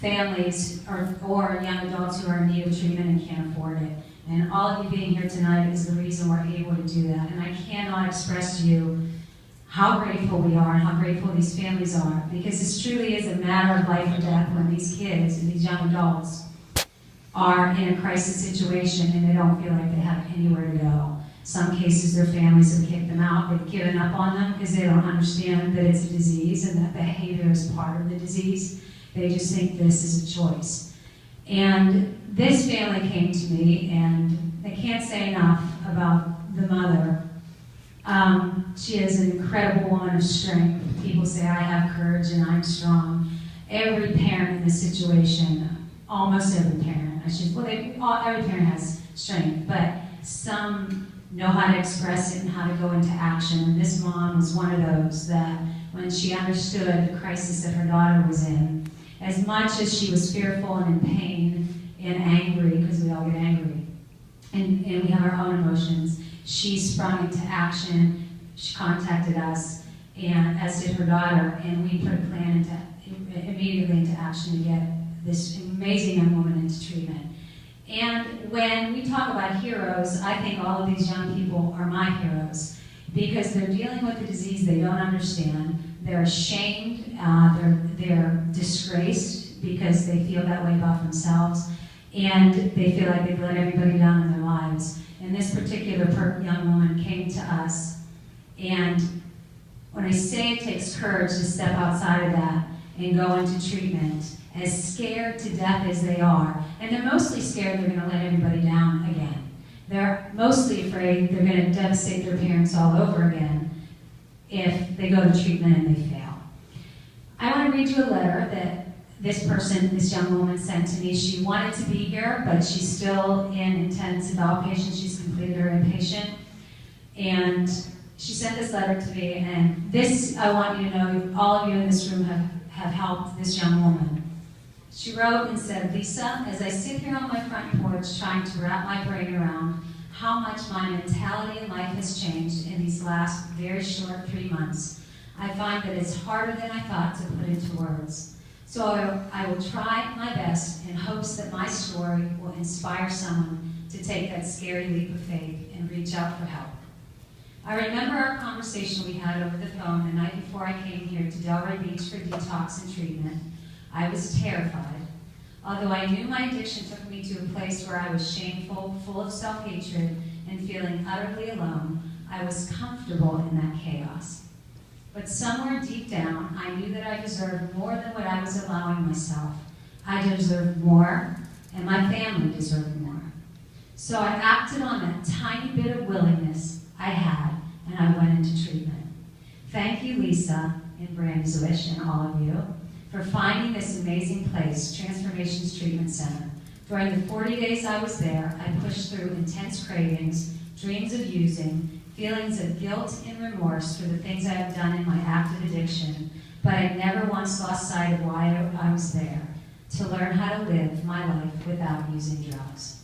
families or young adults who are in need of treatment and can't afford it. And all of you being here tonight is the reason we're able to do that. And I cannot express to you how grateful we are and how grateful these families are, because this truly is a matter of life or death when these kids and these young adults are in a crisis situation and they don't feel like they have anywhere to go. Some cases their families have kicked them out, they've given up on them because they don't understand that it's a disease and that behavior is part of the disease. They just think this is a choice. And this family came to me, and I can't say enough about the mother. She is an incredible woman of strength. People say I have courage and I'm strong. Every parent in this situation, almost every parent, every parent has strength, but some know how to express it and how to go into action. And this mom was one of those that when she understood the crisis that her daughter was in, as much as she was fearful and in pain and angry, because we all get angry, and we have our own emotions, she sprung into action. She contacted us, and as did her daughter, and we put a plan immediately into action to get this amazing young woman into treatment. And when we talk about heroes, I think all of these young people are my heroes, because they're dealing with a disease they don't understand. They're ashamed, they're disgraced because they feel that way about themselves, and they feel like they've let everybody down in their lives. And this particular young woman came to us, and when I say it takes courage to step outside of that and go into treatment, as scared to death as they are, and they're mostly scared they're going to let everybody down again. They're mostly afraid they're going to devastate their parents all over again if they go to treatment and they fail. I want to read you a letter that this young woman sent to me. She wanted to be here, but she's still in intensive outpatient. She's completed her inpatient. And she sent this letter to me, and this, I want you to know, all of you in this room have helped this young woman. She wrote and said, Lisa, as I sit here on my front porch trying to wrap my brain around how much my mentality in life has changed in these last very short 3 months, I find that it's harder than I thought to put into words. So I will try my best in hopes that my story will inspire someone to take that scary leap of faith and reach out for help. I remember our conversation we had over the phone the night before I came here to Delray Beach for detox and treatment. I was terrified. Although I knew my addiction took me to a place where I was shameful, full of self-hatred, and feeling utterly alone, I was comfortable in that chaos. But somewhere deep down, I knew that I deserved more than what I was allowing myself. I deserved more, and my family deserved more. So I acted on that tiny bit of willingness I had, and I went into treatment. Thank you, Lisa, and Brandi's wish, and all of you, for finding this amazing place, Transformations Treatment Center. During the 40 days I was there, I pushed through intense cravings, dreams of using, feelings of guilt and remorse for the things I have done in my active addiction, but I never once lost sight of why I was there, to learn how to live my life without using drugs.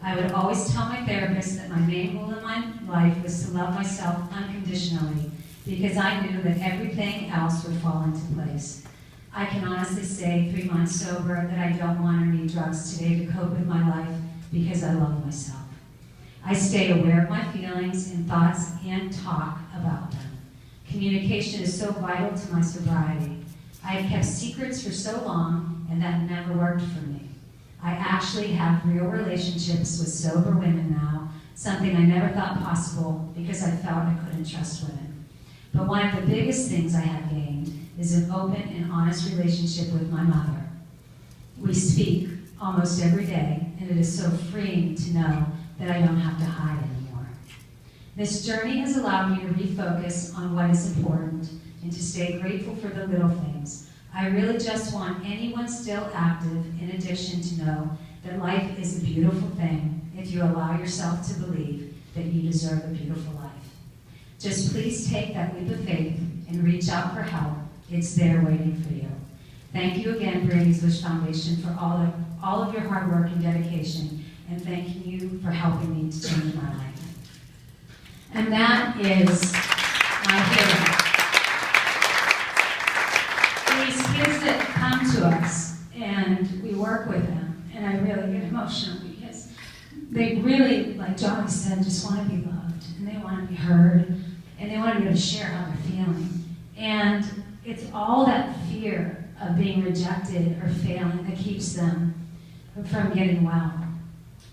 I would always tell my therapist that my main goal in my life was to love myself unconditionally, because I knew that everything else would fall into place. I can honestly say 3 months sober that I don't want or need drugs today to cope with my life because I love myself. I stay aware of my feelings and thoughts and talk about them. Communication is so vital to my sobriety. I have kept secrets for so long, and that never worked for me. I actually have real relationships with sober women now, something I never thought possible because I felt I couldn't trust women. But one of the biggest things I have gained is an open and honest relationship with my mother. We speak almost every day, and it is so freeing to know that I don't have to hide anymore. This journey has allowed me to refocus on what is important and to stay grateful for the little things. I really just want anyone still active in addiction to know that life is a beautiful thing if you allow yourself to believe that you deserve a beautiful life. Just please take that leap of faith and reach out for help. It's there waiting for you. Thank you again, Brandi's Wish Foundation, for all of your hard work and dedication, and thank you for helping me to change my life. And that is my hero. These kids that come to us, and emotional because they really, like Johnny said, just want to be loved, and they want to be heard, and they want to be able to share how they're feeling. And it's all that fear of being rejected or failing that keeps them from getting well.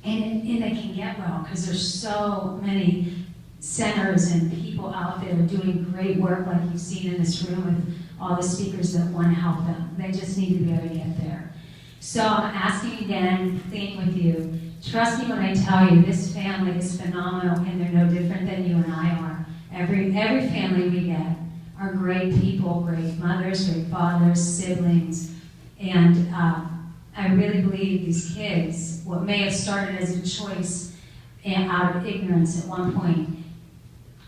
And they can get well because there's so many centers and people out there doing great work like you've seen in this room with all the speakers that want to help them. They just need to be able to get there. So I'm asking again, pleading with you, trust me when I tell you this family is phenomenal and they're no different than you and I are. Every family we get are great people, great mothers, great fathers, siblings, and I really believe these kids, what may have started as a choice and out of ignorance at one point,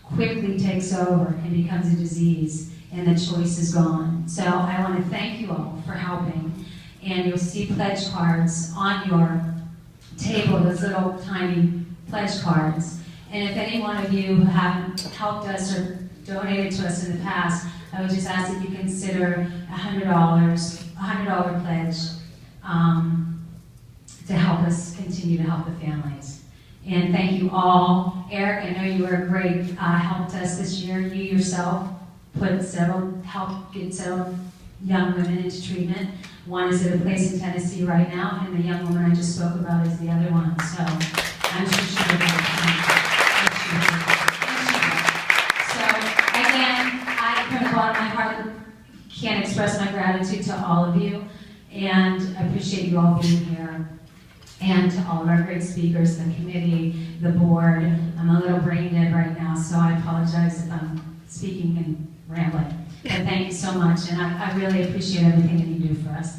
quickly takes over and becomes a disease, and the choice is gone. So I want to thank you all for helping, and you'll see pledge cards on your table, those little tiny pledge cards. And if any one of you haven't helped us or donated to us in the past, I would just ask that you consider $100 pledge to help us continue to help the families. And thank you all. Eric, I know you were great, helped us this year. You yourself helped get several young women into treatment. One is at a place in Tennessee right now, and the young woman I just spoke about is the other one. So I'm sure she would So again, I, from the bottom of my heart, can't express my gratitude to all of you, and I appreciate you all being here. And to all of our great speakers, the committee, the board. I'm a little brain dead right now, so I apologize if I'm speaking and rambling. But thank you so much, and I really appreciate everything that you do for us.